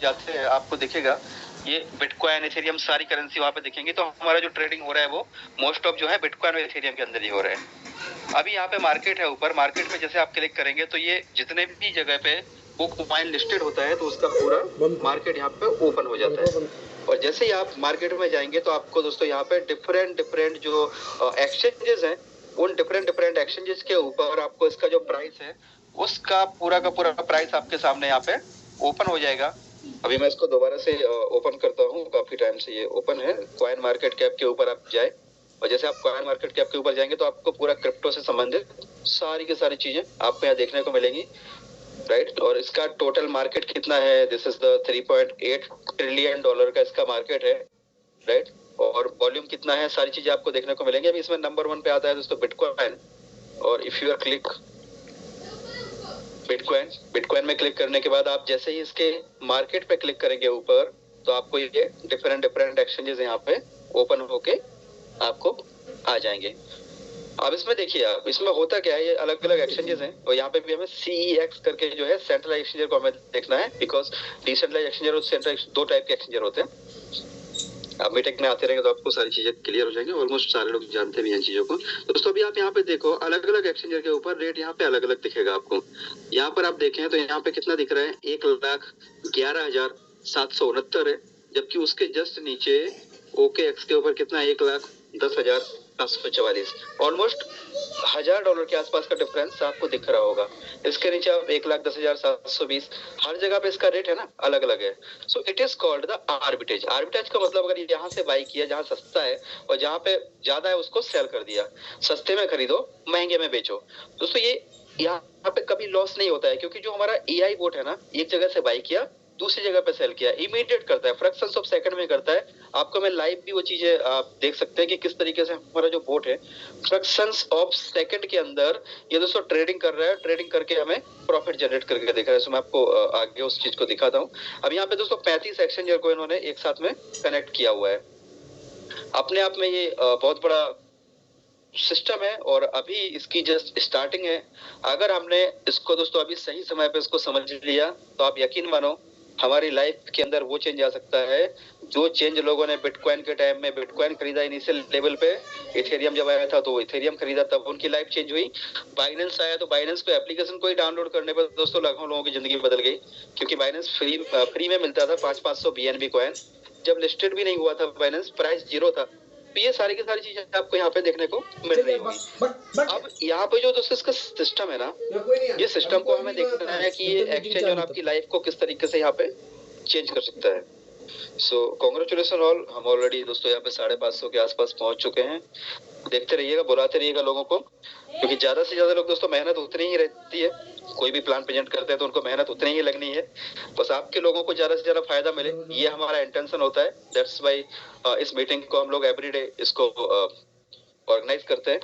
जाते हैं आपको दिखेगा ये बिटकॉइन, इथेरियम सारी करेंसी वहाँ पे दिखेंगी। तो हमारा जो ट्रेडिंग हो रहा है वो मोस्ट ऑफ जो है बिटकॉइन और इथेरियम के अंदर ही हो रहा है। अभी यहाँ पे मार्केट है ऊपर, मार्केट पे जैसे आप क्लिक करेंगे तो ये जितने भी जगह पे वो कॉइन लिस्टेड होता है तो उसका पूरा मार्केट यहाँ पे ओपन हो जाता है। और जैसे ही आप मार्केट में जाएंगे तो आपको दोस्तों यहाँ पे डिफरेंट जो एक्सचेंजेस हैं, उन डिफरेंट एक्सचेंजेस के ऊपर आपको इसका जो प्राइस है उसका पूरा का पूरा प्राइस आपके सामने यहाँ पे ओपन हो जाएगा। अभी मैं इसको दोबारा से ओपन करता हूँ, काफी टाइम से ये ओपन है। कॉइन मार्केट कैप के ऊपर आप जाए और जैसे आप कॉइन मार्केट कैप के ऊपर जाएंगे तो आपको पूरा क्रिप्टो से संबंधित सारी की सारी चीजें आपको यहाँ देखने को मिलेंगी, राइट। और इसका टोटल मार्केट कितना है, this is the 3.8 trillion dollar का इसका मार्केट है, राइट। और वॉल्यूम कितना है, सारी चीजें आपको देखने को मिलेंगे। अभी इसमें नंबर 1 पे आता है दोस्तों बिटकॉइन। और if you are click bitcoin में क्लिक करने के बाद आप जैसे ही इसके मार्केट पे क्लिक करेंगे ऊपर तो आपको ये डिफरेंट एक्सचेंजेस यहाँ पे ओपन होके आपको आ जाएंगे। अब इसमें देखिए आप, इसमें होता क्या है, ये अलग अलग एक्सचेंजेस हैं और यहाँ पे भी हमें CEX करके जो है सेंट्रलाइज एक्सचेंजर को हमें देखना है, बिकॉज डिसेंट्रलाइज एक्सचेंजर और सेंट्रलाइज दो टाइप के एक्सचेंजर होते हैं। आप मीटेक में आते रहेंगे तो आपको सारी चीजें क्लियर हो जाएंगी, ऑलमोस्ट सारे लोग जानते भी हैं चीजों को। दोस्तों अभी आप यहाँ पे देखो अलग अलग एक्सचेंजर के ऊपर रेट यहाँ पे अलग अलग दिखेगा आपको। यहाँ पर आप देखें तो यहाँ पे कितना दिख रहा है, 1,11,769 है, जबकि उसके जस्ट नीचे OKX के ऊपर कितना है, 1,10,744, ऑलमोस्ट $1,000 के आसपास का डिफरेंस आपको दिख रहा होगा। इसके नीचे आप 1,10,720, हर जगह पे इसका रेट है ना अलग अलग है। So it is called the arbitrage. Arbitrage का मतलब अगर यहाँ से बाई किया, जहाँ सस्ता है और जहाँ पे ज्यादा है उसको सेल कर दिया, सस्ते में खरीदो महंगे में बेचो। दोस्तों ये यहाँ पे कभी लॉस नहीं होता है, क्योंकि जो हमारा AI बोट है ना, एक जगह से बाई किया दूसरी जगह पे सेल किया, इमीडिएट करता है, फ्रैक्शंस ऑफ सेकंड में करता है। आपको मैं लाइव भी वो चीजें आप देख सकते हैं कि किस तरीके से हमारा जो बोट है फ्रैक्शंस ऑफ सेकंड के अंदर ये दोस्तों ट्रेडिंग कर रहा है, ट्रेडिंग करके हमें प्रॉफिट जनरेट करके दिखा रहा है। सो मैं आपको आगे उस चीज को दिखाता हूँ। अब यहाँ पे दोस्तों 35 एक्सचेंजर को इन्होंने एक साथ में कनेक्ट किया हुआ है। अपने आप में ये बहुत बड़ा सिस्टम है और अभी इसकी जस्ट स्टार्टिंग है। अगर हमने इसको दोस्तों अभी सही समय पे इसको समझ लिया तो आप यकीन मानो हमारी लाइफ के अंदर वो चेंज आ सकता है जो चेंज लोगों ने बिटकॉइन के टाइम में, बिटकॉइन खरीदा इनिशियल लेवल पे, इथेरियम जब आया था तो इथेरियम खरीदा तब उनकी लाइफ चेंज हुई। बाइनेंस आया तो बाइनेंस को एप्लीकेशन को ही डाउनलोड करने पर दोस्तों लाखों लोगों की जिंदगी बदल गई, क्योंकि बाइनेंस फ्री में मिलता था 500 BNB कॉइन। जब लिस्टेड भी नहीं हुआ था बाइनेंस, प्राइस 0 था। तो ये सारी की सारी चीजें आपको यहाँ पे देखने को मिल रही होगी। अब यहाँ पे जो दोस्तों इसका सिस्टम है ना, ये सिस्टम को हमें देखना है कि ये एक्सचेंज और आपकी लाइफ को किस तरीके से यहाँ पे चेंज कर सकता है। सो कॉन्ग्रेचुलेशन ऑल, हम ऑलरेडी दोस्तों यहाँ पे 550 के आसपास पहुंच चुके हैं। देखते रहिएगा, बुलाते रहिएगा लोगों को, क्योंकि ज्यादा से ज्यादा लोग दोस्तों, मेहनत उतनी ही रहती है, कोई भी प्लान प्रेजेंट करते हैं तो उनको मेहनत उतनी ही लगनी है। बस आपके लोगों को ज्यादा से ज्यादा फायदा मिले, ये हमारा इंटेंशन होता है। दैट्स वाई इस मीटिंग को हम लोग एवरीडे इसको ऑर्गेनाइज करते हैं।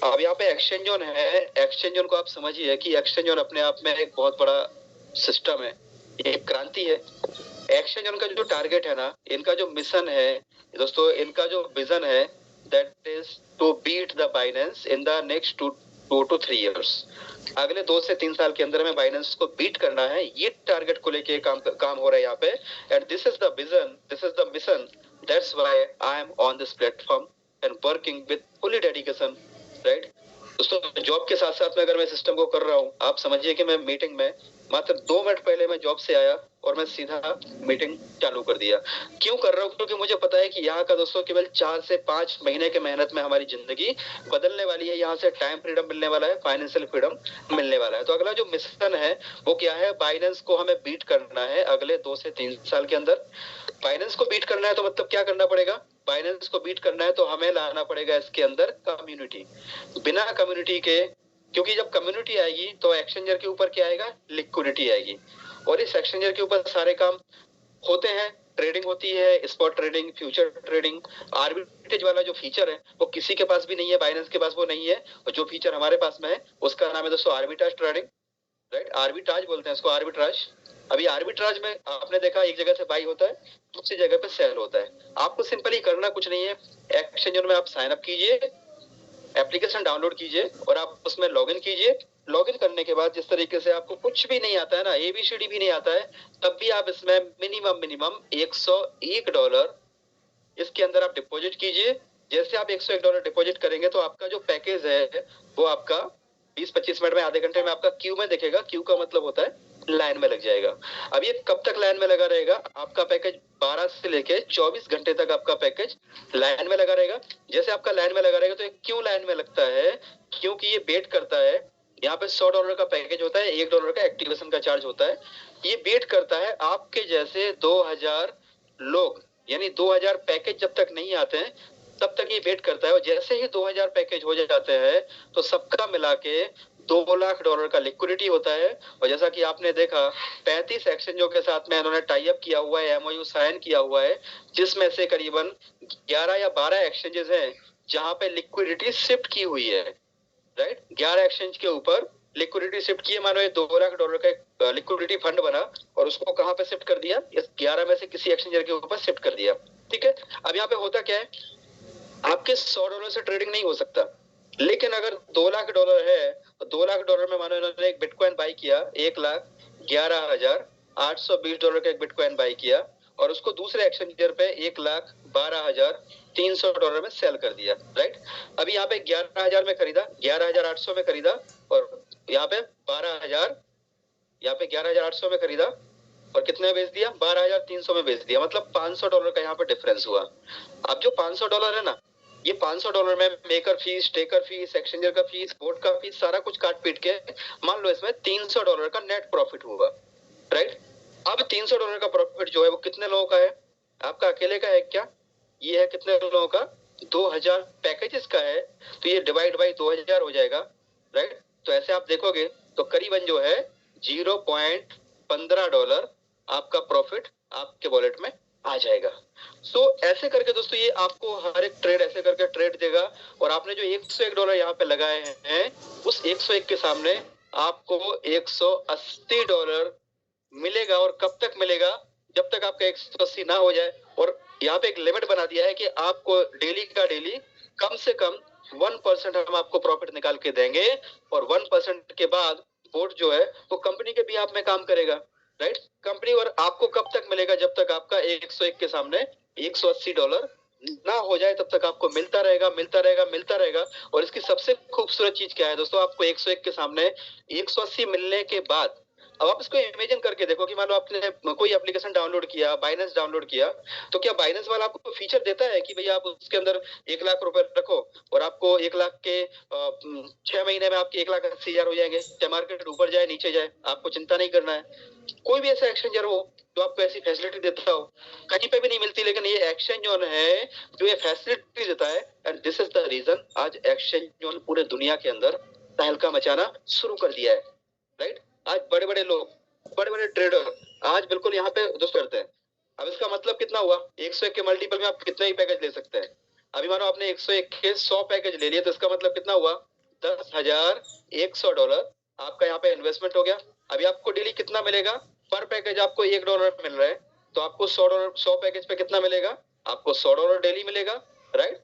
अब यहाँ पे एक्सचेंज ऑन है, एक्सचेंज ऑन को आप समझिए कि एक्सचेंज ऑन अपने आप में एक बहुत बड़ा सिस्टम है, ये एक क्रांति है। एक्सचेंज ऑन का जो टारगेट है ना, इनका जो मिशन है दोस्तों, इनका जो विजन है, that is to beat the Binance in the next 2 to 3 years। अगले 2 से 3 साल के अंदर में बाइनेंस को बीट करना है, ये टारगेट को लेके काम हो रहा है यहाँ पे। And this is the vision, this is the mission, that's why I am on this platform and working with fully dedication, right. दोस्तों जॉब के साथ साथ में अगर मैं सिस्टम को कर रहा हूँ, आप समझिए कि मैं मीटिंग में मात्र 2 मिनट पहले मैं जॉब से आया और मैं सीधा मीटिंग चालू कर दिया। क्यों कर रहा हूँ? क्योंकि मुझे पता है कि यहाँ का दोस्तों केवल 4 से 5 महीने के मेहनत में हमारी जिंदगी बदलने वाली है। यहाँ से टाइम फ्रीडम मिलने वाला है, फाइनेंशियल फ्रीडम मिलने वाला है। तो अगला जो मिशन है वो क्या है, बाइनेंस को हमें बीट करना है अगले 2 से 3 साल के अंदर। बाइनेंस को बीट करना है तो मतलब क्या करना पड़ेगा, बाइनेंस को बीट करना है तो हमें लाना पड़ेगा इसके अंदर कम्युनिटी। बिना कम्युनिटी के, क्योंकि जब कम्युनिटी आएगी तो एक्सचेंजर के ऊपर क्या आएगा, लिक्विडिटी आएगी। और इस एक्सचेंजर के ऊपर सारे काम होते हैं, ट्रेडिंग होती है, spot trading, future trading. Arbitrage वाला जो फीचर है वो किसी के पास भी नहीं है, बाइनेंस के पास वो नहीं है। और जो फीचर हमारे पास में है उसका नाम है दोस्तों आर्बिट्राज ट्रेडिंग, राइट। आर्बिट्राज बोलते हैं इसको, आर्बिट्राज। अभी आर्बिट्राज में आपने देखा एक जगह से बाई होता है, दूसरी जगह पे सेल होता है। आपको सिंपली करना कुछ नहीं है, एक्सचेंजर में आप साइन अप कीजिए, एप्लीकेशन डाउनलोड कीजिए और आप उसमें लॉगिन कीजिए। लॉगिन करने के बाद जिस तरीके से आपको कुछ भी नहीं आता है ना, एबीसीडी भी नहीं आता है, तब भी आप इसमें मिनिमम $101 इसके अंदर आप डिपॉजिट कीजिए। जैसे आप $101 डिपॉजिट करेंगे तो आपका जो पैकेज है वो आपका 20-25 मिनट में, आधे घंटे में आपका क्यू में दिखेगा। क्यू का मतलब होता है लाइन में लग जाएगा। अब ये कब तक लाइन में लगा रहेगा? आपका पैकेज 12 से लेके 24 घंटे तक आपका पैकेज लाइन में लगा रहेगा। जैसे आपका लाइन में लगा रहेगा तो क्यों लाइन में लगता है? क्योंकि ये वेट करता है। यहाँ पे $100 का पैकेज होता है, $1 का एक्टिवेशन का चार्ज होता है। ये वेट करता है आपके जैसे 2000 लोग, यानी 2000 पैकेज जब तक नहीं आते हैं तब तक ये वेट करता है। और जैसे ही 2000 पैकेज हो जाते हैं तो सबका मिला के $2 लाख का लिक्विडिटी होता है। और जैसा कि आपने देखा 35 एक्सचेंजों के साथ में इन्होंने टाई अप किया हुआ है, एमओयू साइन किया हुआ है, जिसमें से करीबन 11 या 12 एक्सचेंजेस हैं जहां पे लिक्विडिटी शिफ्ट की हुई है। राइट, 11 एक्सचेंज के ऊपर लिक्विडिटी शिफ्ट की है। मानो ये $2 लाख का लिक्विडिटी फंड बना और उसको कहां पे शिफ्ट कर दिया? इस 11 में से किसी एक्सचेंजर के ऊपर शिफ्ट कर दिया। ठीक है, अब यहाँ पे होता क्या है, आपके $100 से ट्रेडिंग नहीं हो सकता, लेकिन अगर $2 लाख है तो $2 लाख में मानो इन्होंने एक बिटकॉइन बाई किया, $1,11,820 का एक बिटकॉइन बाई किया और उसको दूसरे एक्सचेंजर पे $1,12,300 में सेल कर दिया। राइट, अभी यहाँ पे 11,000 में खरीदा, 11,800 में खरीदा और यहाँ पे 11,800 में खरीदा और कितने में बेच दिया? 12,300 में बेच दिया। मतलब $500 का यहाँ पे डिफरेंस हुआ। अब जो $500 है ना, ये $500 में maker fees, taker fees, exchanger का फीस, बोर्ड का फीस, सारा कुछ काट पीट के मान लो इसमें $300 का नेट प्रॉफिट हुआ। राइट, अब $300 का प्रॉफिट जो है वो कितने लोगों का है? आपका अकेले का है क्या? ये है कितने लोगों का? 2000 पैकेजेस का है। तो ये डिवाइड बाई 2000 हो जाएगा। राइट, तो ऐसे आप देखोगे तो करीबन जो है $0.15 आपका प्रॉफिट आपके वॉलेट में आ जाएगा। सो ऐसे करके दोस्तों ये आपको हर एक ट्रेड ऐसे करके ट्रेड देगा। और आपने जो $101 यहाँ पे लगाए हैं, उस 101 के सामने आपको $180 मिलेगा। और कब तक मिलेगा? जब तक आपका 180 ना हो जाए। और यहाँ पे एक लिमिट बना दिया है कि आपको डेली का डेली कम से कम 1% हम आपको प्रॉफिट निकाल के देंगे। और 1% के बाद बोर्ड जो है वो कंपनी के भी आप में काम करेगा। राइट, कंपनी, और आपको कब तक मिलेगा? जब तक आपका 101 के सामने $180 ना हो जाए तब तक आपको मिलता रहेगा, मिलता रहेगा, मिलता रहेगा। और इसकी सबसे खूबसूरत चीज क्या है दोस्तों? आपको 101 के सामने 180 मिलने के बाद अब आप इसको इमेजिन करके देखो कि मान लो आपने कोई एप्लीकेशन डाउनलोड किया, बाइनेंस डाउनलोड किया, तो क्या बाइनेंस वाला आपको फीचर देता है कि भैया आप उसके अंदर 1 लाख रुपए रखो और आपको 1 लाख के 6 महीने में आपके 1,80,000 हो जाएंगे, चाहे मार्केट ऊपर जाए नीचे जाए, आपको चिंता नहीं करना है। कोई भी ऐसा एक्सचेंजर हो जो आपको ऐसी फैसिलिटी देता हो, कहीं पे भी नहीं मिलती। लेकिन ये एक्सचेंज जोन है जो ये फैसिलिटी देता है। And this is the reason आज एक्सचेंज जोन पूरे दुनिया के अंदर तहलका मचाना शुरू कर दिया है। राइट, आज बड़े बड़े लोग, बड़े बड़े ट्रेडर आज बिल्कुल यहाँ पे दोस्त करते हैं। अब इसका मतलब कितना हुआ? 101 के मल्टीपल में आप कितने ही पैकेज ले सकते हैं। अभी मानो आपने 101 के 100 पैकेज ले लिए तो इसका मतलब कितना हुआ? $10,100 आपका यहाँ पे इन्वेस्टमेंट हो गया। अभी आपको डेली कितना मिलेगा? पर पैकेज आपको $1 मिल रहा है, तो आपको $100 पैकेज पे कितना मिलेगा? आपको $100 डेली मिलेगा। राइट,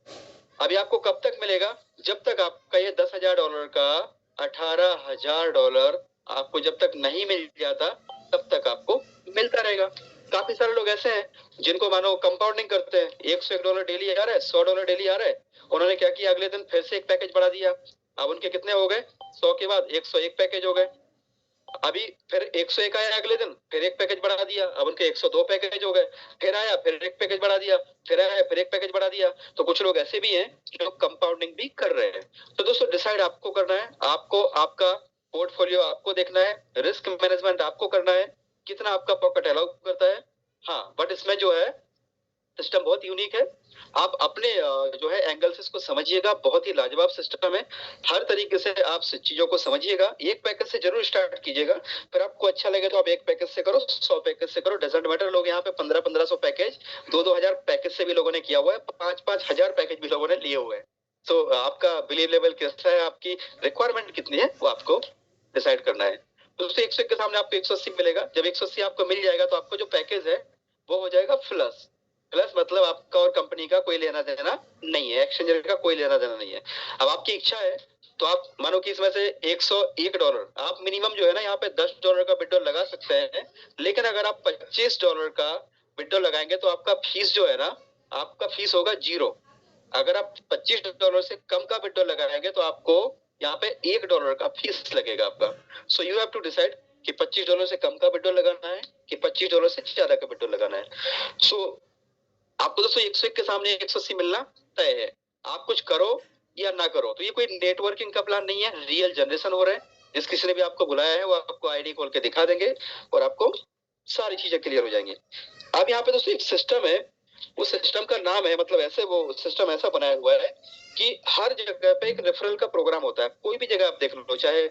अभी आपको कब तक मिलेगा? जब तक आपका ये $10,000 का $18,000 आपको जब तक नहीं मिल जाता तब तक आपको मिलता रहेगा। काफी सारे लोग ऐसे हैं जिनको मानो कंपाउंडिंग करते हैं, $101 डेली आ रहा है, $100 डेली आ रहा है। उन्होंने क्या किया? अगले दिन फिर से एक पैकेज बढ़ा दिया। अब उनके कितने हो गए? 100 के बाद 101 पैकेज हो गए। अभी फिर 101 आया, अगले दिन फिर एक पैकेज बढ़ा दिया, अब उनके 102 पैकेज हो गए। फिर आया, फिर एक पैकेज बढ़ा दिया, फिर आया, फिर एक पैकेज बढ़ा दिया। तो कुछ लोग ऐसे भी हैं जो कंपाउंडिंग भी कर रहे हैं। तो दोस्तों डिसाइड आपको करना है, आपको आपका पोर्टफोलियो आपको देखना है, रिस्क मैनेजमेंट आपको करना है, कितना आपका पॉकेट अलाउ करता है। हाँ, बट इसमें जो है सिस्टम बहुत यूनिक है। आप अपने जो है एंगल से इसको समझिएगा, बहुत ही लाजवाब सिस्टम है। हर तरीके से आप चीजों को समझिएगा। एक पैकेज से जरूर स्टार्ट कीजिएगा, फिर आपको अच्छा लगे तो आप एक पैकेज से करो, 100 पैकेज से करो, डजेंट मैटर। लोग यहाँ पे 1500 पैकेज, 2-2 हजार पैकेज से भी लोगों ने किया हुआ है, 5-5 हजार पैकेज भी लोगों ने लिए हुए हैं। तो आपका बिलीव लेवल कैसा है, आपकी रिक्वायरमेंट कितनी है, वो आपको डिसाइड करना है। दोस्तों 101 के सामने आपको 180 मिलेगा। जब 180 आपको मिल जाएगा तो आपको जो पैकेज है वो हो जाएगा प्लस। प्लस मतलब आपका और कंपनी का कोई लेना देना नहीं है, एक्सचेंजर का कोई लेना देना नहीं है। अब आपकी इच्छा है तो आप मानो कि इसमें से $101 आप मिनिमम जो है ना यहाँ पे $10 का विड्रॉल लगा सकते हैं। लेकिन अगर आप $25 का विड्रॉल लगाएंगे तो आपका फीस जो है ना, आपका फीस होगा 0। अगर आप $25 से कम का विड्रॉल लगाएंगे तो आपको यहाँ पे $1 का फीस लगेगा आपका। So you have to decide कि $25 से कम का विड्रॉल लगाना है कि $25 से ज्यादा का विड्रॉल लगाना है। सो आपको दोस्तों 101 के सामने 180 मिलना तय है। आप कुछ करो या ना करो, तो ये कोई नेटवर्किंग का प्लान नहीं है, रियल जनरेशन हो रहा है। जिस किसी ने भी आपको बुलाया है वो आपको आईडी खोल के दिखा देंगे और आपको सारी चीजें क्लियर हो जाएंगी। अब यहाँ पे दोस्तों एक सिस्टम है, उस सिस्टम का नाम है, मतलब ऐसे वो सिस्टम ऐसा बनाया हुआ है कि हर जगह पे एक रेफरल का प्रोग्राम होता है। कोई भी जगह आप देख लो, चाहे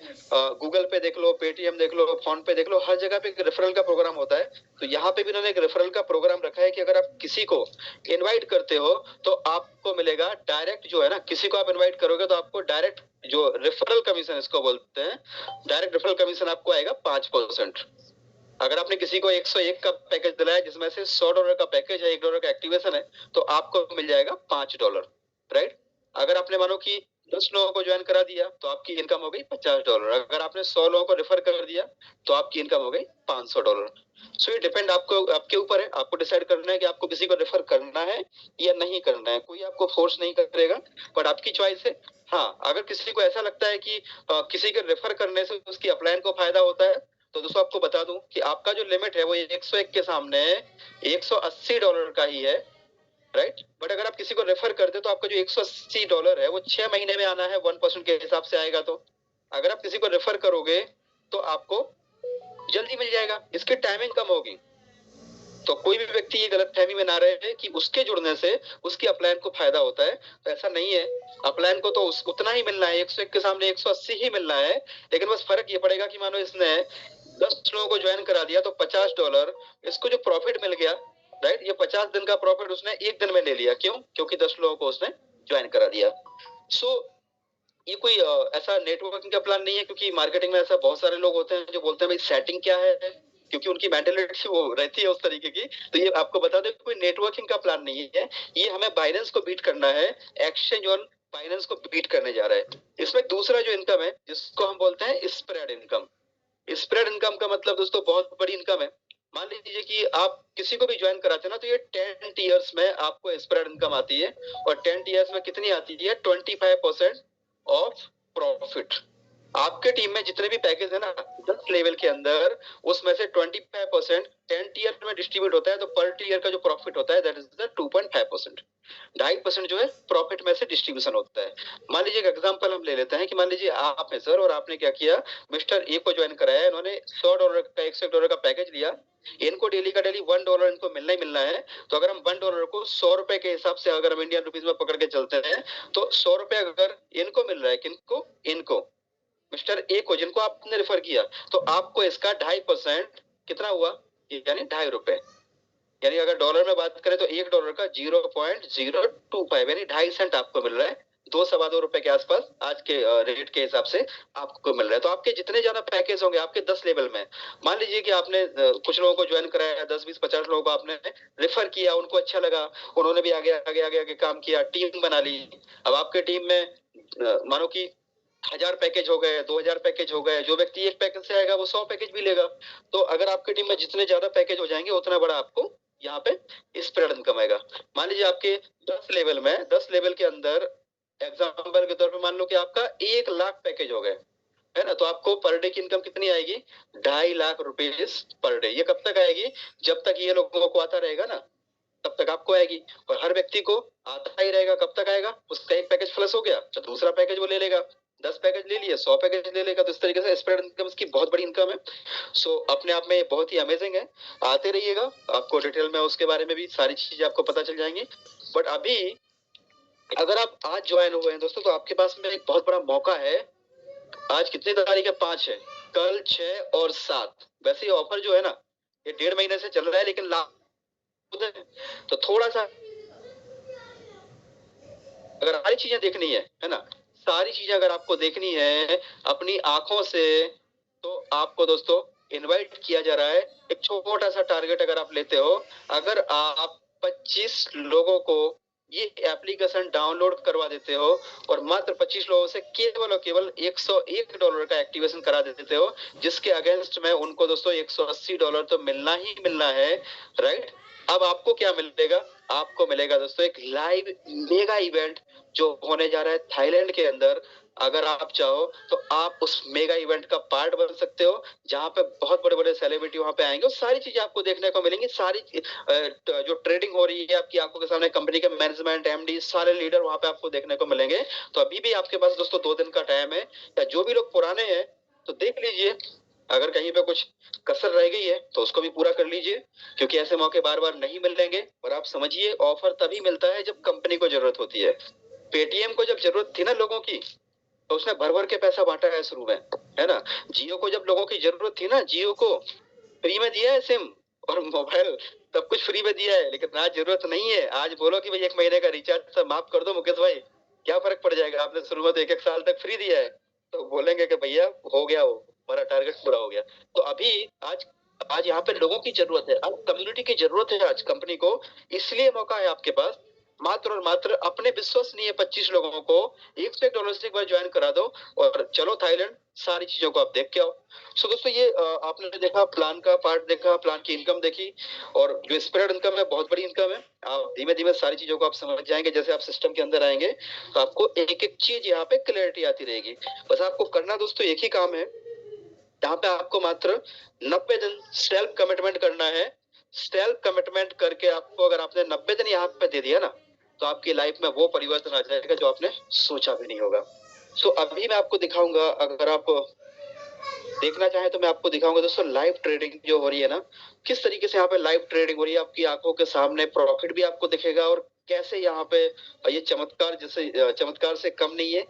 गूगल पे देख लो, पेटीएम देख लो, फोन पे देख लो, हर जगह पे एक रेफरल का प्रोग्राम होता है। तो यहाँ पे भी उन्होंने एक रेफरल का प्रोग्राम रखा है कि अगर आप किसी को इनवाइट करते हो तो आपको मिलेगा डायरेक्ट, जो है ना, किसी को आप इनवाइट करोगे तो आपको डायरेक्ट जो रेफरल कमीशन इसको बोलते हैं, डायरेक्ट रेफरल कमीशन आपको आएगा 5%। अगर आपने किसी को 101 का पैकेज दिलाया जिसमें से $100 का पैकेज है, $1 का एक्टिवेशन है, तो आपको मिल जाएगा $5, राइट। अगर आपने मानो कि 10 लोगों को ज्वाइन करा दिया तो आपकी इनकम हो गई $50। अगर आपने 100 लोगों को रेफर कर दिया तो आपकी इनकम हो गई $500। सो ये डिपेंड आपको, आपके ऊपर है, आपको डिसाइड करना है कि आपको किसी को रेफर करना है या नहीं करना है। कोई आपको फोर्स नहीं करेगा, बट आपकी चॉइस है। हाँ, अगर किसी को ऐसा लगता है कि किसी के रेफर करने से उसकी अपलाइन को फायदा होता है, तो दोस्तों आपको बता दूं कि आपका जो लिमिट है वो 101 के सामने $180 का ही है, राइट। बट अगर आप किसी को रेफर करते तो आपका जो $180 है वो 6 महीने में आना है, 1% के हिसाब से आएगा। तो अगर आप किसी को रेफर करोगे तो आपको जल्दी मिल जाएगा, इसकी टाइमिंग कम होगी। तो कोई भी व्यक्ति ये गलत फहमी में ना रहे कि उसके जुड़ने से उसकी अपलाइन को फायदा होता है, तो ऐसा नहीं है। अपलाइन को तो उतना ही मिलना है, 101 के सामने 180 ही मिलना है। लेकिन बस फर्क ये पड़ेगा कि मानो इसने 10 लोगों को ज्वाइन करा दिया तो $50, इसको जो प्रॉफिट मिल गया, राइट, ये 50 दिन का प्रॉफिट उसने एक दिन में ले लिया। क्यों? क्योंकि 10 लोगों को उसने ज्वाइन करा दिया। सो ये कोई ऐसा नेटवर्किंग का प्लान नहीं है, क्योंकि मार्केटिंग में ऐसा बहुत सारे लोग होते हैं जो बोलते हैं भाई सेटिंग क्या है, क्योंकि उनकी मेंटेलिटी वो रहती है उस तरीके की। तो ये आपको बता दें कोई नेटवर्किंग का प्लान नहीं है, ये हमें बाइनेंस को बीट करना है, एक्सचेंज ऑन बाइनेंस को बीट करने जा रहा है। इसमें दूसरा जो इनकम है जिसको हम बोलते हैं स्प्रेड इनकम। स्प्रेड इनकम का मतलब दोस्तों बहुत बड़ी इनकम है। मान लीजिए कि आप किसी को भी ज्वाइन कराते हैं ना, तो ये 10 ईयर्स में आपको स्प्रेड इनकम आती है। और 10 ईयर्स में कितनी आती है? 25% ऑफ प्रॉफिट। आपके टीम में जितने भी पैकेज है ना 10 लेवल के अंदर, उसमें से 25% 10 ईयर में डिस्ट्रीब्यूट होता है। तो पर ईयर का जो प्रॉफिट होता है दैट इज द 2.5%। 2.5% जो है प्रॉफिट में से डिस्ट्रीब्यूशन होता है। मान लीजिए एक एग्जांपल हम ले लेते हैं कि मान लीजिए आप हैं सर, और आपने क्या किया, मिस्टर ए को ज्वाइन कराया, इन्होंने $100 का $101 का पैकेज लिया। इनको डेली का डेली $1 इनको मिलना ही मिलना है। तो अगर हम $1 को ₹100 के हिसाब से अगर हम इंडियन रुपीज में पकड़ के चलते हैं, तो ₹100 अगर इनको मिल रहा है, किनको? इनको, मिस्टर ए को, जिनको आपने रेफर किया, तो आपको इसका 2.5% कितना हुआ, यानी ₹2.5। यानी अगर डॉलर में बात करें तो $1 का 0.025 यानी 2.5 सेंट आपको मिल रहा है। 2 सवा 2 रुपए के आसपास आज के रेट के हिसाब से आपको मिल रहा है। तो आपके जितने ज्यादा पैकेज होंगे आपके 10 लेवल में, मान लीजिए कि आपने कुछ लोगों को ज्वाइन कराया, 10 20 50 लोगों को आपने रेफर किया, उनको अच्छा लगा, उन्होंने भी आगे आगे आगे आगे काम किया, टीम बना ली। अब आपके टीम में मानो कि 1000 पैकेज हो गए, 2000 पैकेज हो गए, जो व्यक्ति एक पैकेज से आएगा वो 100 पैकेज भी लेगा। तो अगर आपकी टीम में जितने ज्यादा पैकेज हो जाएंगे उतना बड़ा आपको यहाँ पे स्प्रेड इनकम आएगा। मान लीजिए आपके 10 लेवल में, 10 लेवल के अंदर एग्जांपल के तौर पे मान लो कि आपका 1 लाख पैकेज हो गए, है ना। तो आपको पर डे की इनकम कितनी आएगी? 2.5 लाख रुपीज पर डे। ये कब तक आएगी? जब तक ये लोगों को आता रहेगा ना, तब तक आपको आएगी। और हर व्यक्ति को आता ही रहेगा। कब तक आएगा? उसका एक पैकेज प्लस हो गया तो दूसरा पैकेज वो ले लेगा, 10 पैकेज ले लिए, 100 पैकेज ले लेगा। तो इस तरीके से स्प्रेड इनकम की बहुत बड़ी इनकम है। सो अपने आप में बहुत ही अमेजिंग है। आते रहिएगा, आपको डिटेल में उसके बारे में भी सारी चीजें आपको पता चल जाएंगी। बट अभी अगर आप आज ज्वाइन हुए हैं दोस्तों, तो आपके पास में एक बहुत बड़ा मौका है। आज कितनी तारीख है? 5 है। कल 6 और 7, वैसे ये ऑफर जो है ना ये 1.5 महीने से चल रहा है, लेकिन तो थोड़ा सा अगर सारी चीजें देखनी है ना, सारी चीजें अगर आपको देखनी है अपनी आंखों से, तो आपको दोस्तों इनवाइट किया जा रहा है। एक छोटा सा टारगेट अगर आप लेते हो, अगर आप 25 लोगों को ये एप्लीकेशन डाउनलोड करवा देते हो और मात्र 25 लोगों से केवल और केवल $101 का एक्टिवेशन करा देते हो, जिसके अगेंस्ट में उनको दोस्तों $180 तो मिलना ही मिलना है, राइट। अब आपको क्या मिलेगा? आपको मिलेगा दोस्तों एक लाइव मेगा इवेंट जो होने जा रहा है थाईलैंड के अंदर। अगर आप चाहो तो आप उस मेगा इवेंट का पार्ट बन सकते हो, जहां पे बहुत बड़े बड़े सेलिब्रिटी वहां पे आएंगे और सारी चीजें आपको देखने को मिलेंगी। सारी जो ट्रेडिंग हो रही है आपकी आंखों के सामने, कंपनी के मैनेजमेंट, एमडी, सारे लीडर वहां पे आपको देखने को मिलेंगे। तो अभी भी आपके पास दोस्तों 2 दिन का टाइम है, या जो भी लोग पुराने हैं तो देख लीजिए, अगर कहीं पे कुछ कसर रह गई है तो उसको भी पूरा कर लीजिए, क्योंकि ऐसे मौके बार बार नहीं मिलेंगे। और आप समझिए, ऑफर तभी मिलता है जब कंपनी को जरूरत होती है। पेटीएम को जब जरूरत थी ना लोगों की, तो उसने भर भर के पैसा बांटा है शुरू में, है ना। जियो को जब लोगों की जरूरत थी ना, जियो को फ्री में दिया है सिम और मोबाइल, सब कुछ फ्री में दिया है। लेकिन आज जरूरत नहीं है। आज बोलो कि भाई 1 महीने का रिचार्ज सब माफ कर दो मुकेश भाई, क्या फर्क पड़ जाएगा? आपने शुरू में तो 1 1 साल तक फ्री दिया है, तो बोलेंगे कि भैया हो गया, वो हमारा टारगेट पूरा हो गया। तो अभी आज आज यहाँ पे लोगों की जरूरत है, आज कम्युनिटी की जरूरत है, आज कंपनी को। इसलिए मौका है आपके पास, मात्र और मात्र अपने विश्वसनीय 25 लोगों को $1 से एक बार ज्वाइन करा दो और चलो थाईलैंड, सारी चीजों को आप देख के आओ। सो दोस्तों, ये आपने देखा प्लान का पार्ट, देखा प्लान की इनकम देखी, और जो स्प्रेड इनकम है बहुत बड़ी इनकम है। आप धीमे धीमे सारी चीजों को आप समझ जाएंगे। जैसे आप सिस्टम के अंदर आएंगे तो आपको एक एक चीज यहाँ पे क्लैरिटी आती रहेगी। बस आपको करना दोस्तों एक ही काम है, यहाँ पे आपको मात्र 90 दिन सेल्फ कमिटमेंट करना है। सेल्फ कमिटमेंट करके आपको, अगर आपने 90 दिन यहाँ पे दे दिया ना, तो आपकी लाइफ में वो परिवर्तन आ जाएगा जो आपने सोचा भी नहीं होगा। सो अभी मैं आपको दिखाऊंगा, अगर आप देखना चाहें तो मैं आपको दिखाऊंगा दोस्तों लाइव ट्रेडिंग जो हो रही है ना, किस तरीके से यहाँ पे लाइव ट्रेडिंग हो रही है। आपकी आंखों के सामने प्रॉफिट भी आपको दिखेगा, और कैसे यहाँ पे ये चमत्कार जैसे चमत्कार से कम नहीं है।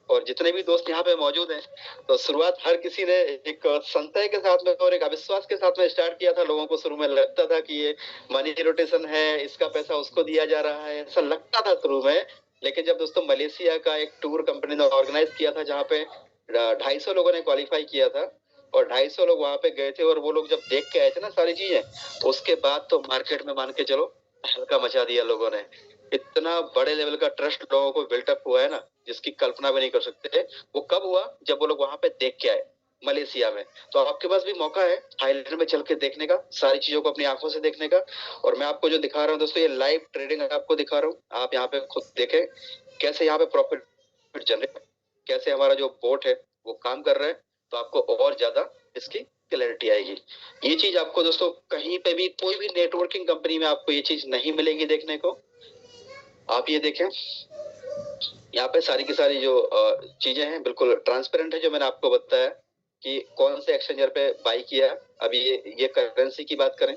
और जितने भी दोस्त यहाँ पे मौजूद हैं, तो शुरुआत हर किसी ने एक संशय के साथ में और एक अविश्वास के साथ में स्टार्ट किया था। लोगों को शुरू में लगता था कि ये मनी रोटेशन है, इसका पैसा उसको दिया जा रहा है, ऐसा लगता था शुरू में। लेकिन जब दोस्तों मलेशिया का एक टूर कंपनी ने ऑर्गेनाइज किया था, जहाँ पे 250 लोगों ने क्वालिफाई किया था, और 250 लोग वहां पे गए थे, और वो लोग जब देख के आए थे ना सारी चीजें, उसके बाद तो मार्केट में मान के चलो हल्का मचा दिया लोगों ने। इतना बड़े लेवल का ट्रस्ट लोगों को बिल्टअप हुआ है ना, जिसकी कल्पना भी नहीं कर सकते। वो कब हुआ? जब वो लोग वहां पे देख के आए मलेशिया में। तो आपके पास भी मौका है थाईलैंड में चल के देखने का, सारी चीजों को अपनी आंखों से देखने का। और मैं आपको जो दिखा रहा हूँ दोस्तों, ये लाइव ट्रेडिंग आपको दिखा रहा हूँ। आप यहाँ पे खुद देखें कैसे यहाँ पे प्रॉफिट जनरेट, कैसे हमारा जो बोट है वो काम कर रहा है। तो आपको और ज्यादा इसकी क्लैरिटी आएगी। ये चीज आपको दोस्तों कहीं पे भी, कोई भी नेटवर्किंग कंपनी में आपको ये चीज नहीं मिलेगी देखने को। आप ये देखें, यहाँ पे सारी की सारी जो चीजें हैं बिल्कुल ट्रांसपेरेंट है, जो मैंने आपको बताया कि कौन से एक्सचेंजर पे बाई किया। अभी ये करेंसी की बात करें,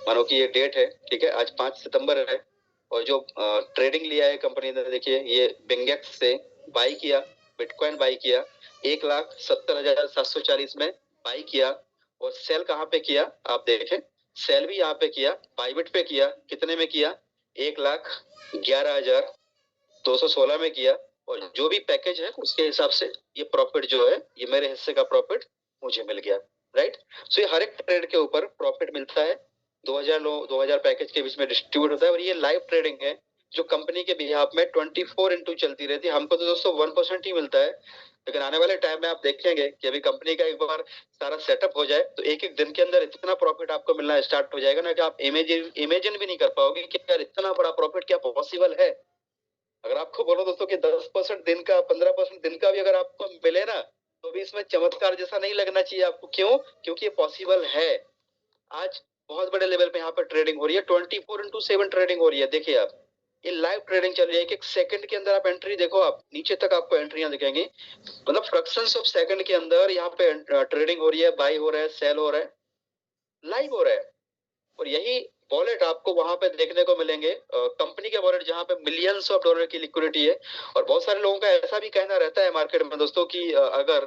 मानो कि ये डेट है, ठीक है, आज 5 सितंबर है, और जो ट्रेडिंग लिया है कंपनी ने, देखिए ये बिंगेक्स से बाई किया, बिटकॉइन बाई किया 1,70,740 में बाई किया। और सेल कहाँ पे किया आप देखें, सेल भी यहाँ पे किया, बाइबिट पे किया, कितने में किया? 1,11,216 में किया। और जो भी पैकेज है उसके हिसाब से ये प्रॉफिट जो है, ये मेरे हिस्से का प्रॉफिट मुझे मिल गया, राइट। सो ये हर एक ट्रेड के ऊपर प्रॉफिट मिलता है, 2000 पैकेज के बीच में डिस्ट्रीब्यूट होता है। और ये लाइव ट्रेडिंग है जो कंपनी के बिहाफ में 24x चलती रहती है। हमको तो दोस्तों 1% ही मिलता है, लेकिन आने वाले टाइम में आप देखेंगे कि अभी कंपनी का एक बार सारा सेटअप हो जाए तो एक एक दिन के अंदर इतना प्रॉफिट आपको मिलना स्टार्ट हो जाएगा ना, कि आप इमेजिन भी नहीं कर पाओगे कि यार इतना बड़ा प्रॉफिट क्या पॉसिबल है। अगर आपको बोलो दोस्तों कि 10% दिन का, 15% दिन का भी अगर आपको मिले ना, तो भी इसमें चमत्कार जैसा नहीं लगना चाहिए आपको। क्यों? क्योंकि ये पॉसिबल है। आज बहुत बड़े लेवल पे यहाँ पर ट्रेडिंग हो रही है, 24x7 ट्रेडिंग हो रही है। देखिए आप, ये लाइव ट्रेडिंग चल रही है, एक एक सेकंड के अंदर आप एंट्री देखो, आप नीचे तक आपको एंट्रियां दिखेंगी, मतलब फ्रैक्शंस ऑफ सेकंड के अंदर यहाँ पे ट्रेडिंग हो रही है, बाई हो रहा है, सेल हो रहा है, लाइव हो रहा है। और यही वॉलेट आपको वहां पे देखने को मिलेंगे, कंपनी के वॉलेट जहां पे मिलियंस ऑफ डॉलर की लिक्विडिटी है। और बहुत सारे लोगों का ऐसा भी कहना रहता है मार्केट में दोस्तों कि अगर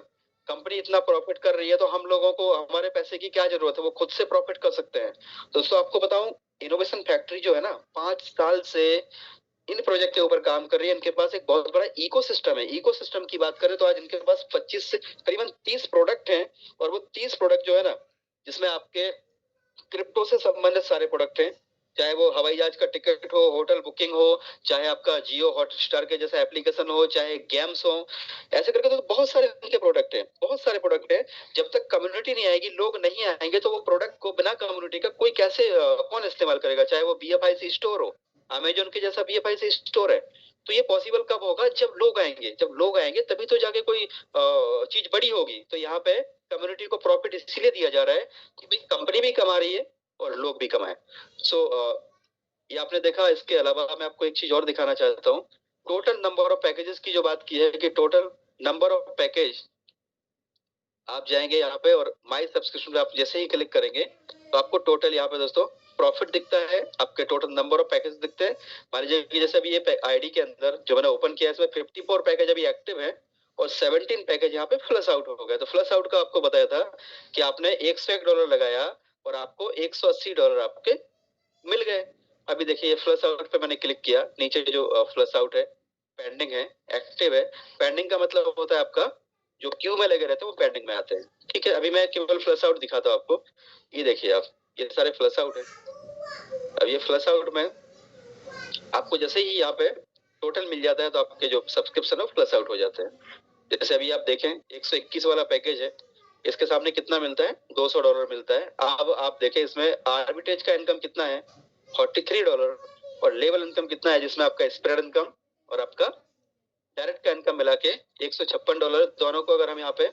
कंपनी इतना प्रॉफिट कर रही है तो हम लोगों को हमारे पैसे की क्या जरूरत है, वो खुद से प्रॉफिट कर सकते हैं। दोस्तों आपको बताऊं, इनोवेशन फैक्ट्री जो है ना, 5 साल से इन प्रोजेक्ट के ऊपर काम कर रही है। इनके पास एक बहुत बड़ा इकोसिस्टम है। इकोसिस्टम की बात करें तो आज इनके पास 25 से करीबन 30 प्रोडक्ट हैं। और वो 30 प्रोडक्ट जो है ना, जिसमें आपके क्रिप्टो से संबंधित सारे प्रोडक्ट हैं, चाहे वो हवाई जहाज का टिकट हो, होटल बुकिंग हो, चाहे आपका जियो हॉटस्टार के जैसा एप्लीकेशन हो, चाहे गेम्स हो, ऐसे करके तो बहुत सारे उनके प्रोडक्ट हैं, बहुत सारे प्रोडक्ट हैं। जब तक कम्युनिटी नहीं आएगी, लोग नहीं आएंगे, तो वो प्रोडक्ट को बिना कम्युनिटी का कोई कैसे कौन इस्तेमाल करेगा? चाहे वो बीएफआईसी स्टोर हो, अमेजोन के जैसा बीएफआईसी स्टोर है, तो ये पॉसिबल कब होगा? जब लोग आएंगे, जब लोग आएंगे तभी तो जाके कोई चीज बड़ी होगी। तो यहाँ पे कम्युनिटी को प्रॉफिट इसलिए दिया जा रहा है कि भाई कंपनी भी कमा रही है और लोग भी कमाए। सो ये आपने देखा। इसके अलावा मैं आपको एक चीज और दिखाना चाहता हूँ। टोटल नंबर ऑफ पैकेजेस की जो बात की है कि टोटल नंबर ऑफ पैकेज, आप जाएंगे यहाँ पे और माई सब्सक्रिप्शन पे आप जैसे ही क्लिक करेंगे तो आपको टोटल यहाँ पे दोस्तों प्रॉफिट दिखता है, आपके टोटल नंबर ऑफ पैकेज दिखते हैं। मान लीजिए कि जैसे अभी ये आईडी के अंदर जो मैंने ओपन किया है, इसमें 54 पैकेज अभी एक्टिव है और 17 पैकेज यहाँ पे फ्लश आउट हो गए। तो फ्लश आउट का आपको बताया था कि आपने $101 लगाया और आपको $180 आपके मिल गए। अभी देखिए, ये फ्लश आउट पे मैंने क्लिक किया, नीचे जो फ्लश आउट है, पेंडिंग है, एक्टिव है। पेंडिंग का मतलब होता है आपका जो क्यू में लगे रहते हैं वो पेंडिंग में आते हैं। ठीक है, अभी मैं केवल फ्लश आउट दिखाता हूँ आपको। ये देखिए आप, ये सारे फ्लश आउट है। अब ये फ्लश आउट में आपको जैसे ही यहाँ पे टोटल मिल जाता है तो आपके जो सब्सक्रिप्शन है फ्लश आउट हो जाते हैं। जैसे अभी आप देखें, 121 वाला पैकेज है, इसके सामने कितना मिलता है? $200 मिलता है। अब आप देखें इसमें आर्बिट्रेज का इनकम कितना है? $43। और लेवल इनकम कितना है, जिसमें आपका स्प्रेड इनकम और आपका डायरेक्ट का इनकम मिला के $156। दोनों को अगर हम यहाँ पे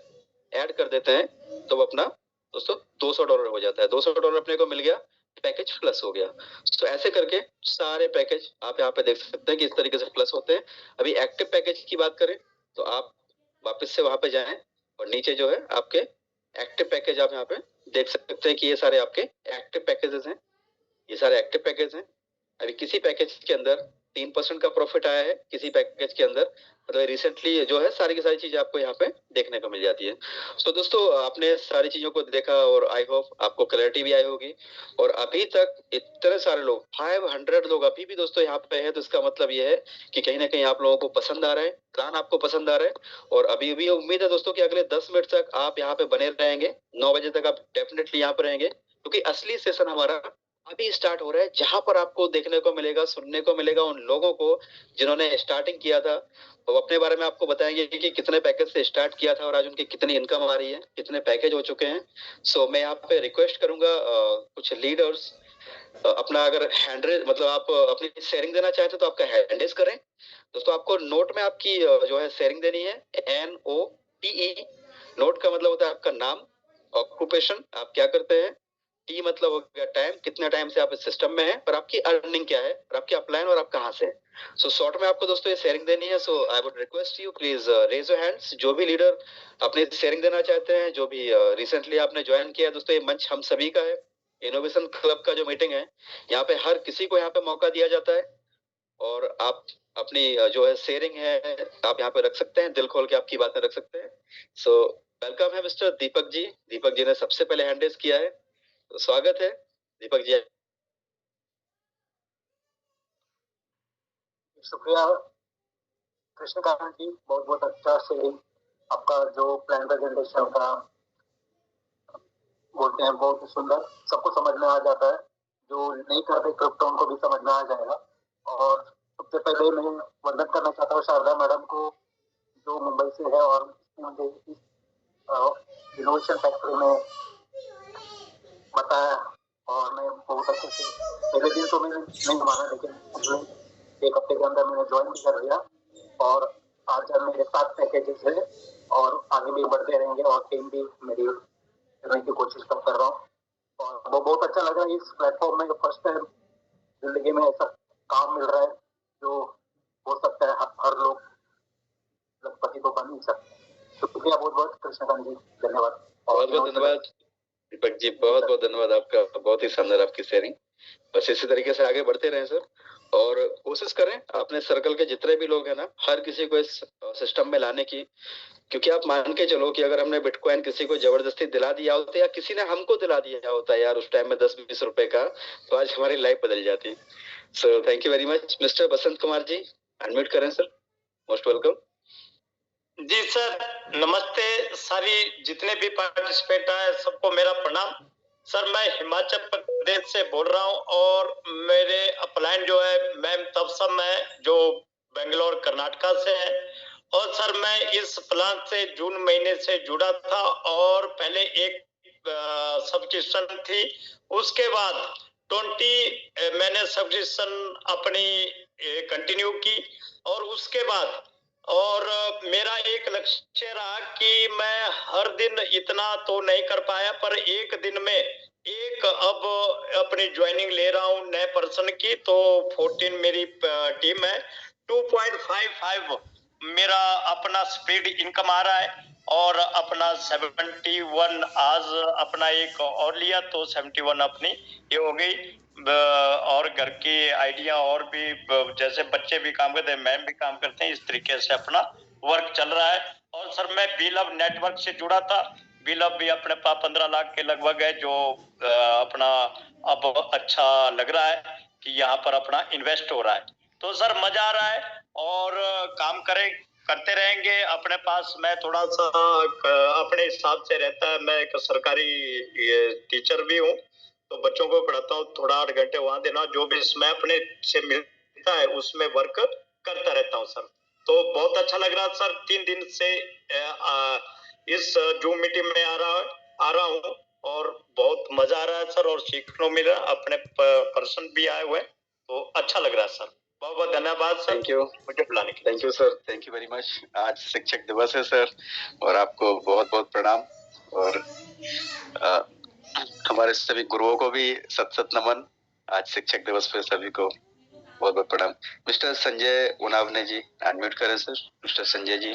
ऐड कर देते हैं तो वो अपना दोस्तों $200 हो जाता है। $200 अपने को मिल गया, पैकेज प्लस हो गया। तो ऐसे करके सारे पैकेज आप यहाँ पे देख सकते हैं कि इस तरीके से प्लस होते हैं। अभी एक्टिव पैकेज की बात करें तो आप वापस से वहां पे जाएं और नीचे जो है आपके एक्टिव पैकेज आप यहाँ पे देख सकते हैं कि ये सारे आपके एक्टिव पैकेजेस हैं, ये सारे एक्टिव पैकेज हैं। अभी किसी पैकेज के अंदर 3% का प्रॉफिट आया है, किसी पैकेज के अंदर मतलब रिसेंटली जो है सारी की सारी चीजें आपको यहाँ पे देखने को मिल जाती है। सो दोस्तों, आपने सारी चीजों को देखा और आई होप आपको क्लैरिटी भी आई होगी। और अभी तक इतने सारे लोग, 500 लोग अभी भी दोस्तों यहाँ पे है, तो इसका मतलब ये है कि कहीं ना कहीं आप लोगों को पसंद आ रहा है, प्लान आपको पसंद आ रहा है। और अभी भी उम्मीद है दोस्तों कि अगले 10 मिनट तक आप यहाँ पे बने रहेंगे, 9 बजे तक आप डेफिनेटली यहाँ पे रहेंगे, क्योंकि असली सेशन हमारा अभी स्टार्ट हो रहा है, जहां पर आपको देखने को मिलेगा, सुनने को मिलेगा उन लोगों को जिन्होंने स्टार्टिंग किया था। वो अपने बारे में आपको बताएंगे कि कितने पैकेज से स्टार्ट किया था और आज उनकी कितनी इनकम आ रही है, कितने पैकेज हो चुके हैं। सो मैं यहाँ पे रिक्वेस्ट करूंगा कुछ लीडर्स अपना अगर हैंड रेज मतलब आप अपनी शेयरिंग देना चाहते तो आपका हैंड रेज करें। दोस्तों, आपको नोट में आपकी जो है शेयरिंग देनी है, NOTE। नोट का मतलब होता है आपका नाम, ऑक्यूपेशन, आप क्या करते हैं, टी मतलब हो गया टाइम, कितना टाइम से आप इस सिस्टम में हैं, और आपकी अर्निंग क्या है, और आपकी अपलाइन और आप कहाँ से हैं। सो शॉर्ट में आपको दोस्तों ये शेयरिंग देनी है। So I would request you, please raise your hands. जो भी लीडर अपनी शेयरिंग देना चाहते हैं, जो भी रिसेंटली आपने ज्वाइन किया है। दोस्तों, ये मंच हम सभी का है, इनोवेशन क्लब का जो मीटिंग है, यहाँ पे हर किसी को यहाँ पे मौका दिया जाता है। और आप अपनी जो है शेयरिंग है आप यहाँ पे रख सकते हैं, दिल खोल के आपकी बातें रख सकते हैं। सो वेलकम है मिस्टर दीपक जी। दीपक जी ने सबसे पहले हैंड रेज किया है, तो स्वागत है दीपक जी। शुक्रिया कृष्णकांत जी, बहुत बहुत अच्छा से आपका जो प्लान प्रेजेंटेशन का बोलते हैं, बहुत ही सुंदर, सबको समझ में आ जाता है। जो नहीं करते क्रिप्टो उनको भी समझ में आ जाएगा। और सबसे पहले मैं वंदन करना चाहता हूँ शारदा मैडम को, जो मुंबई से है और मुझे इस इनोवेशन फैक्ट्री में बताया। और मैं बहुत अच्छे से, पहले दिन तो मैंने नहीं माना, लेकिन एक हफ्ते के अंदर मैंने ज्वाइन भी कर लिया। और आज मेरे 7 पैकेजेस है और आगे भी बढ़ते रहेंगे और टीम भी मेरी करने की कोशिश कर रहा हूँ। और वो बहुत अच्छा लगा, इस प्लेटफॉर्म में फर्स्ट टाइम जिंदगी में ऐसा काम मिल रहा है जो हो सकता है हर लोग लखपति तो बन नहीं सकते। शुक्रिया बहुत बहुत कृष्णकांत जी, धन्यवाद। बहुत बहुत धन्यवाद दीपक जी, बहुत बहुत धन्यवाद आपका, बहुत ही शानदार आपकी शेयरिंग। बस इसी तरीके से आगे बढ़ते रहें सर, और कोशिश करें अपने सर्कल के जितने भी लोग हैं ना, हर किसी को इस सिस्टम में लाने की। क्योंकि आप मान के चलो कि अगर हमने बिटकॉइन किसी को जबरदस्ती दिला दिया होता या किसी ने हमको दिला दिया होता यार उस टाइम में 10-20 रुपए का, तो आज हमारी लाइफ बदल जाती। So thank you very much. Mister Basant Kumar ji, unmute करें सर, मोस्ट वेलकम। जी सर, नमस्ते। सारी जितने भी पार्टिसिपेंट आए सबको मेरा प्रणाम। सर, मैं हिमाचल प्रदेश से बोल रहा हूँ और मैं अपलाइन जो है मैम तब सब मैं जो बेंगलोर कर्नाटका से है, और सर मैं इस प्लान से जून महीने से जुड़ा था, और पहले एक सब्सक्रिप्शन थी, उसके बाद 20 मैंने सब्सक्रिप्शन अपनी कंटिन्यू की, और उसके बाद और मेरा एक लक्ष्य रहा कि मैं हर दिन इतना तो नहीं कर पाया, पर एक दिन में एक अब अपनी ज्वाइनिंग ले रहा हूँ नए पर्सन की, तो 14 मेरी टीम है, 2.55 मेरा अपना स्पीड इनकम आ रहा है, और अपना 71 आज अपना एक और लिया तो 71 अपनी ये हो गई। और घर की आइडिया और भी जैसे बच्चे भी काम करते हैं, मैम भी काम करते हैं, इस तरीके से अपना वर्क चल रहा है। और सर मैं बीलअप नेटवर्क से जुड़ा था, बीलअप भी अपने पास 15 लाख के लगभग है, जो अपना अब अच्छा लग रहा है कि यहाँ पर अपना इन्वेस्ट हो रहा है। तो सर मजा आ रहा है, और काम करते रहेंगे। अपने पास मैं थोड़ा सा अपने हिसाब से रहता है, मैं एक सरकारी टीचर भी हूँ, तो बच्चों को पढ़ाता हूँ, थोड़ा 8 घंटे वहां देना, जो भी इसमें अपने से मिलता है उसमें वर्क करता रहता हूँ सर। तो बहुत अच्छा लग रहा है सर, 3 दिन से इस जूम मीटिंग में आ रहा हूँ, और बहुत मजा आ रहा है सर, और सीखने को मिल रहा है, अपने पर्सन भी आए हुए, तो अच्छा लग रहा है सर। बहुत बहुत धन्यवाद सर, थैंक यू मुझे बुलाने के लिए। Thank you sir, thank you very much. आज शिक्षक दिवस है सर, और आपको बहुत बहुत प्रणाम, और हमारे सभी गुरुओं को भी सत सत नमन। आज शिक्षक दिवस पे सभी को बहुत बहुत प्रणाम। मिस्टर संजय उनावने जी, अनम्यूट करें सर। मिस्टर संजय जी।